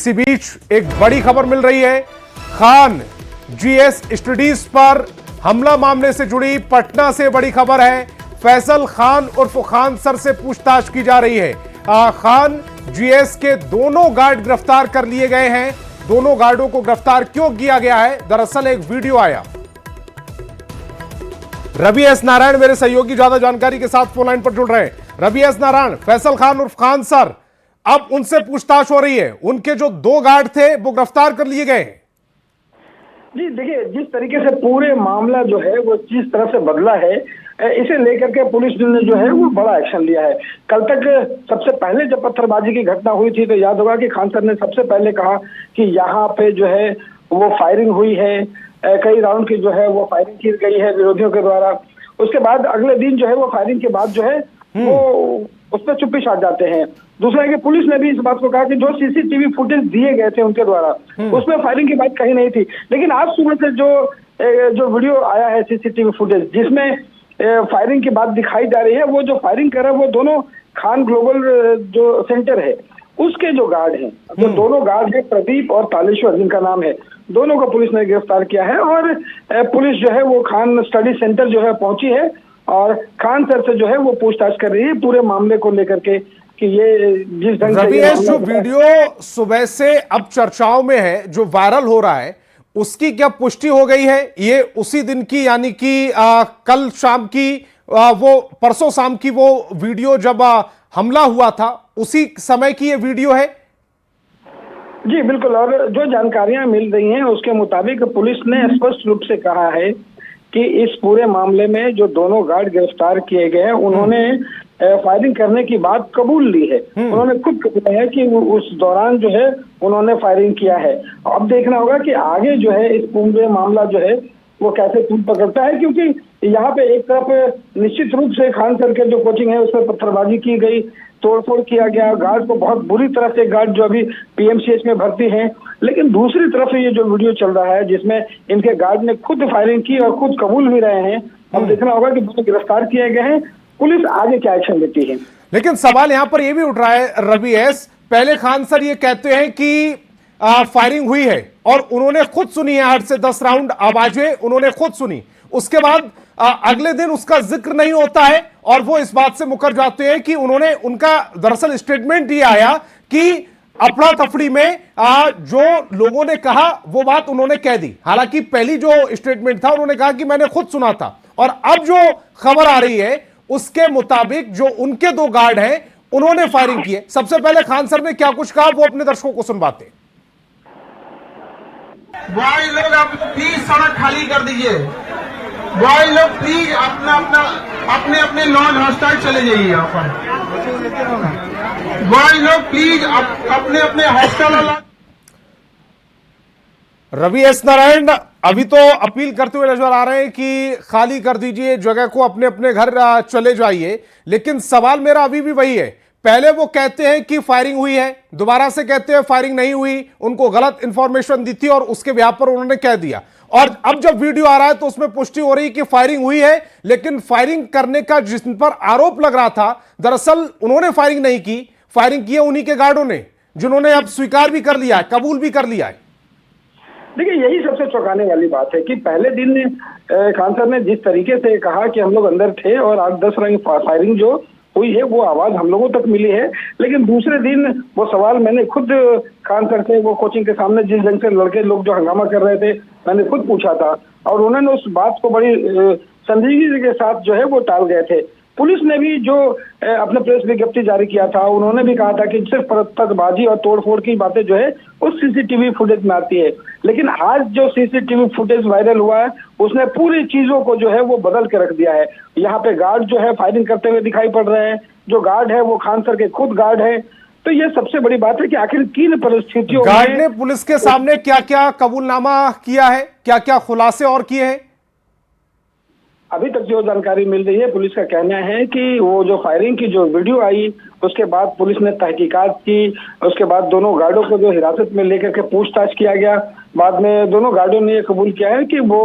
इसी बीच एक बड़ी खबर मिल रही है। खान जीएस स्टडीज पर हमला मामले से जुड़ी पटना से बड़ी खबर है। फैसल खान उर्फ खान सर से पूछताछ की जा रही है। खान जीएस के दोनों गार्ड गिरफ्तार कर लिए गए हैं। दोनों गार्डों को गिरफ्तार क्यों किया गया है? दरअसल एक वीडियो आया। रवि एस नारायण मेरे सहयोगी ज्यादा जानकारी के साथ फोन लाइन पर जुड़ रहे हैं। रवि एस नारायण, फैसल खान उर्फ खान सर, अब उनसे पूछताछ हो रही है। उनके जो दो गार्ड थे वो गिरफ्तार कर लिए गए हैं। जी देखिए, जिस तरीके से पूरे मामला जो है वो जिस तरह से बदला है, इसे लेकर के पुलिस ने जो है वो बड़ा एक्शन लिया है। कल तक सबसे पहले जब पत्थरबाजी की घटना हुई थी तो याद होगा कि खान सर ने सबसे पहले कहा कि यहाँ पे जो है वो फायरिंग हुई है, कई राउंड की जो है वो फायरिंग की गई है विरोधियों के द्वारा। उसके बाद अगले दिन जो है वो फायरिंग के बाद जो है वो उस पर चुप्पी छा जाते हैं। दूसरा है कि पुलिस ने भी इस बात को कहा कि जो सीसीटीवी फुटेज दिए गए थे उनके द्वारा उसमें फायरिंग की बात कही नहीं थी। लेकिन आज सुबह से जो वीडियो आया है सीसीटीवी फुटेज जिसमें फायरिंग की बात दिखाई जा रही है, वो जो फायरिंग कर रहा है वो दोनों खान ग्लोबल जो सेंटर है उसके जो गार्ड हैं, जो दोनों गार्ड है प्रदीप और तालेश्वर जिनका नाम है, दोनों को पुलिस ने गिरफ्तार किया है। और पुलिस जो है वो खान स्टडी सेंटर जो है पहुंची है और खान सर से जो है वो पूछताछ कर रही है पूरे मामले को लेकर के कि ये जिस ढंग से जो वीडियो सुबह से अब चर्चाओं में है, जो वायरल हो रहा है, उसकी क्या पुष्टि हो गई है? ये उसी दिन की यानी कि कल शाम की वो परसों शाम की वो वीडियो जब हमला हुआ था उसी समय की ये वीडियो है? जी बिल्कुल। और जो जानकारियां मिल रही हैं उसके मुताबिक पुलिस ने स्पष्ट रूप से कहा है कि इस पूरे मामले में जो दोनों गार्ड गिरफ्तार किए गए हैं उन्होंने फायरिंग करने की बात कबूल ली है। उन्होंने खुद कहा है कि उस दौरान जो है उन्होंने फायरिंग किया है। अब देखना होगा कि आगे जो है इस पूरे मामला जो है वो कैसे तूल पकड़ता है, क्योंकि यहाँ पे एक तरफ निश्चित रूप से खान सर के जो कोचिंग है उस पर पत्थरबाजी की गई, तोड़फोड़ किया गया, गार्ड को बहुत बुरी तरह से, गार्ड जो अभी पीएमसीएच में भर्ती हैं। लेकिन दूसरी तरफ ये जो वीडियो चल रहा है जिसमें इनके गार्ड ने खुद फायरिंग की और खुद कबूल भी रहे हैं, अब देखना होगा कि दोनों गिरफ्तार किए गए हैं, पुलिस आगे क्या एक्शन लेती है। लेकिन सवाल यहां पर यह भी उठ रहा है रवि एस, पहले खान सर ये कहते हैं कि फायरिंग हुई है और उन्होंने खुद सुनी है 8 से 10 राउंड आवाजें उन्होंने खुद सुनी। उसके बाद अगले दिन उसका जिक्र नहीं होता है और वो इस बात से मुकर जाते हैं कि उनका दरअसल स्टेटमेंट ये आया कि अफड़ा तफड़ी में जो लोगों ने कहा वो बात उन्होंने कह दी। हालांकि पहली जो स्टेटमेंट था उन्होंने कहा कि मैंने खुद सुना था, और अब जो खबर आ रही है उसके मुताबिक जो उनके दो गार्ड हैं उन्होंने फायरिंग की है। सबसे पहले खान सर ने क्या कुछ कहा वो अपने दर्शकों को सुनवाते हैं। भाई लोग आप प्लीज सड़क खाली कर दीजिए। भाई लोग प्लीज अपने अपने नॉन हॉस्टाइल चले जाइए। यहाँ पर भाई लोग प्लीज अपने अपने हॉस्टल। रवि एस नारायण अभी तो अपील करते हुए नजर आ रहे हैं कि खाली कर दीजिए जगह को, अपने अपने घर चले जाइए। लेकिन सवाल मेरा अभी भी वही है, पहले वो कहते हैं कि फायरिंग हुई है, दोबारा से कहते हैं फायरिंग नहीं हुई, उनको गलत इंफॉर्मेशन दी थी और उसके ब्याह पर उन्होंने कह दिया। और अब जब वीडियो आ रहा है तो उसमें पुष्टि हो रही कि फायरिंग हुई है, लेकिन फायरिंग करने का जिन पर आरोप लग रहा था दरअसल उन्होंने फायरिंग नहीं की, फायरिंग की है उन्हीं के गार्डों ने, जिन्होंने अब स्वीकार भी कर लिया है, कबूल भी कर लिया है। देखिए, यही सबसे चौंकाने वाली बात है कि पहले दिन खान सर ने जिस तरीके से कहा कि हम लोग अंदर थे और 8-10 रंग फायरिंग जो हुई है वो आवाज हम लोगों तक मिली है, लेकिन दूसरे दिन वो सवाल मैंने खुद खान सर से वो कोचिंग के सामने जिस ढंग से लड़के लोग जो हंगामा कर रहे थे मैंने खुद पूछा था और उन्होंने उस बात को बड़ी संजीदगी के साथ जो है वो टाल गए थे। पुलिस ने भी जो अपने प्रेस विज्ञप्ति जारी किया था उन्होंने भी कहा था कि सिर्फ पत्थरबाजी और तोड़फोड़ की बातें जो है उस सीसीटीवी फुटेज में आती है। लेकिन आज जो सीसीटीवी फुटेज वायरल हुआ है उसने पूरी चीजों को जो है वो बदल के रख दिया है। यहाँ पे गार्ड जो है फायरिंग करते हुए दिखाई पड़ रहे हैं, जो गार्ड है वो खान सर के खुद गार्ड है। तो ये सबसे बड़ी बात है कि आखिर किन परिस्थितियों में गार्ड ने पुलिस के सामने क्या क्या कबूलनामा किया है, क्या क्या खुलासे और किए हैं? अभी तक जो जानकारी मिल रही है पुलिस का कहना है कि वो जो फायरिंग की जो वीडियो आई उसके बाद पुलिस ने तहकीकात की, उसके बाद दोनों गार्डों को जो हिरासत में लेकर के पूछताछ किया गया। बाद में दोनों गार्डों ने ये कबूल किया है कि वो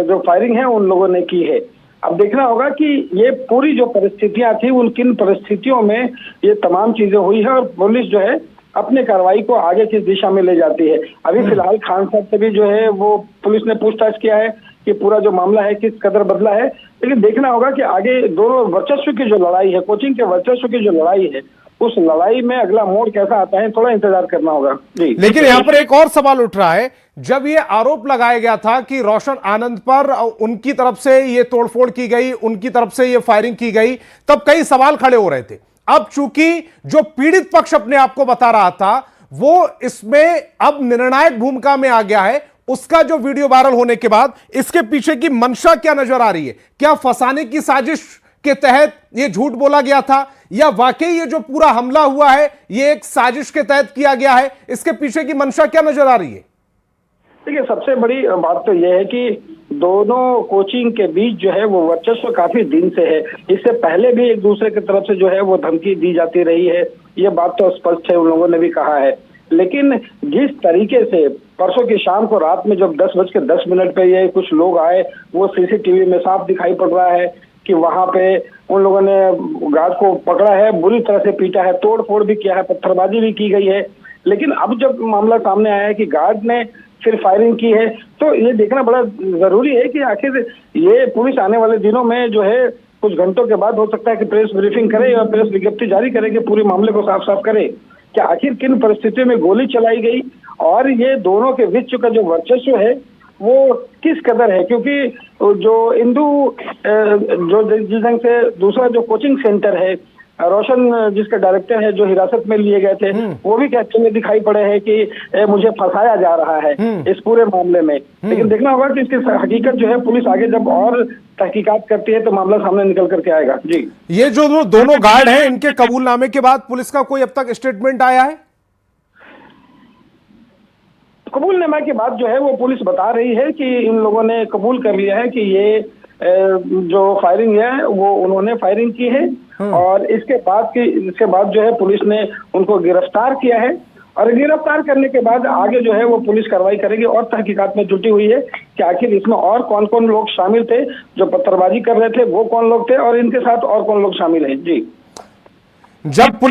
जो फायरिंग है उन लोगों ने की है। अब देखना होगा कि ये पूरी जो परिस्थितियां थी उन किन परिस्थितियों में ये तमाम चीजें हुई है और पुलिस जो है अपनी कार्रवाई को आगे किस दिशा में ले जाती है। अभी फिलहाल खान साहब से भी जो है वो पुलिस ने पूछताछ किया है कि पूरा जो मामला है किस कदर बदला है, लेकिन देखना होगा कि आगे दोनों वर्चस्व की जो लड़ाई है, कोचिंग के वर्चस्व की जो लड़ाई है, उस लड़ाई में अगला मोड़ कैसा आता है, थोड़ा इंतजार करना होगा जी। लेकिन यहां पर एक और सवाल उठ रहा है, जब ये आरोप लगाया गया था कि रोशन आनंद पर उनकी तरफ से ये तोड़फोड़ की गई, उनकी तरफ से ये फायरिंग की गई, तब कई सवाल खड़े हो रहे थे। अब चूंकि जो पीड़ित पक्ष अपने आप को बता रहा था वो इसमें अब निर्णायक भूमिका में आ गया है, उसका जो वीडियो वायरल होने के बाद इसके पीछे की मंशा क्या नजर आ रही है? क्या फंसाने की साजिश के तहत ये झूठ बोला गया था, या वाकई ये जो पूरा हमला हुआ है ये एक साजिश के तहत किया गया है? इसके पीछे की मंशा क्या नजर आ रही है? देखिए, सबसे बड़ी बात तो यह है कि दोनों कोचिंग के बीच जो है वो वर्चस्व काफी दिन से है। इससे पहले भी एक दूसरे की तरफ से जो है वो धमकी दी जाती रही है, ये बात तो स्पष्ट है, उन लोगों ने भी कहा है। लेकिन जिस तरीके से परसों की शाम को रात में जब 10:10 पे ये कुछ लोग आए, वो सीसीटीवी में साफ दिखाई पड़ रहा है कि वहां पे उन लोगों ने गार्ड को पकड़ा है, बुरी तरह से पीटा है, तोड़ फोड़ भी किया है, पत्थरबाजी भी की गई है। लेकिन अब जब मामला सामने आया है कि गार्ड ने फिर फायरिंग की है, तो ये देखना बड़ा जरूरी है कि आखिर ये पुलिस आने वाले दिनों में जो है कुछ घंटों के बाद हो सकता है कि प्रेस ब्रीफिंग करे या प्रेस विज्ञप्ति जारी करे कि पूरे मामले को साफ साफ करे कि आखिर किन परिस्थितियों में गोली चलाई गई और ये दोनों के बीच का जो वर्चस्व है वो किस कदर है। क्योंकि जो इंदू जो जिस ढंग से दूसरा जो कोचिंग सेंटर है, रोशन जिसका डायरेक्टर है, जो हिरासत में लिए गए थे, वो भी कहते हुए दिखाई पड़े हैं कि मुझे फंसाया जा रहा है इस पूरे मामले में। लेकिन देखना होगा कि इसकी हकीकत जो है पुलिस आगे जब और तहकीकात करती है तो मामला सामने निकल करके आएगा जी। ये जो दोनों गार्ड हैं, इनके कबूलनामे के बाद पुलिस का कोई अब तक स्टेटमेंट आया है? कबूलनामा के बाद जो है वो पुलिस बता रही है कि इन लोगों ने कबूल कर लिया है कि ये जो फायरिंग है वो उन्होंने फायरिंग की है, और इसके बाद जो है पुलिस ने उनको गिरफ्तार किया है, और गिरफ्तार करने के बाद आगे जो है वो पुलिस कार्रवाई करेगी और तहकीकात में जुटी हुई है कि आखिर इसमें और कौन कौन लोग शामिल थे, जो पत्थरबाजी कर रहे थे वो कौन लोग थे, और इनके साथ और कौन लोग शामिल हैं जी। जब पुलिस